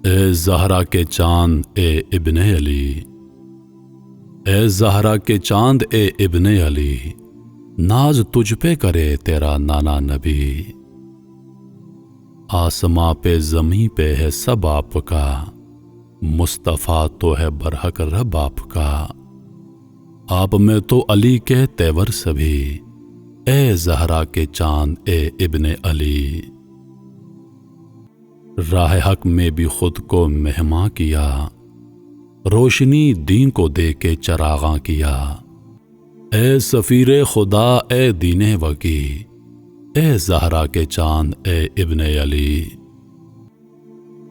اے زہرا کے چاند اے ابن علی، اے زہرا کے چاند اے ابن علی، ناز تجھ پہ کرے تیرا نانا نبی۔ آسماں پہ زمیں پہ ہے سب آپ کا، مصطفیٰ تو ہے برحق رب آپ کا۔ آپ میں تو علی کے تیور سبھی، اے زہرا کے چاند اے ابن علی۔ راہ حق میں بھی خود کو مہماں کیا، روشنی دین کو دے کے چراغاں کیا۔ اے سفیر خدا اے دین وکی، اے زہرا کے چاند اے ابن علی۔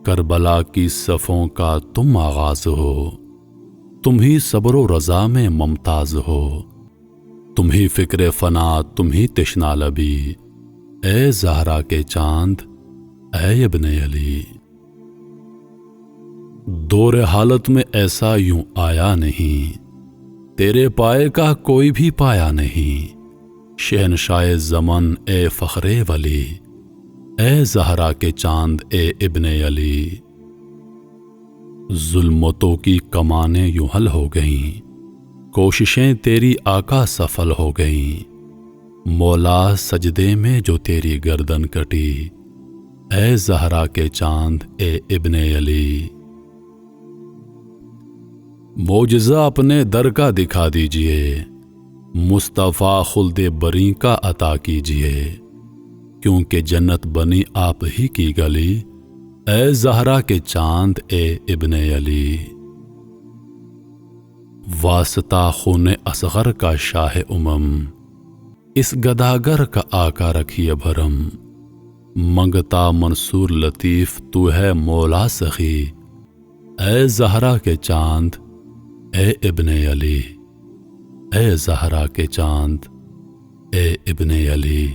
کربلا کی صفوں کا تم آغاز ہو، تم ہی صبر و رضا میں ممتاز ہو۔ تم ہی فکر فنا، تم ہی تشنا لبی، اے زہرا کے چاند اے ابن علی۔ دور حالت میں ایسا یوں آیا نہیں، تیرے پائے کا کوئی بھی پایا نہیں۔ شہنشاہ زمن اے فخر ولی، اے زہرا کے چاند اے ابن علی۔ ظلمتوں کی کمانیں یوں حل ہو گئیں، کوششیں تیری آقا سفل ہو گئیں۔ مولا سجدے میں جو تیری گردن کٹی، اے زہرا کے چاند اے ابن علی۔ معجزہ اپنے در کا دکھا دیجئے، مصطفیٰ خلد بری کا عطا کیجئے۔ کیونکہ جنت بنی آپ ہی کی گلی، اے زہرا کے چاند اے ابن علی۔ واسطہ خون اصغر کا شاہ اس گداگر کا آقا رکھیے بھرم۔ منگتا منصور لطیف تو ہے مولا سخی، اے زہرا کے چاند اے ابن علی، اے زہرا کے چاند اے ابن علی۔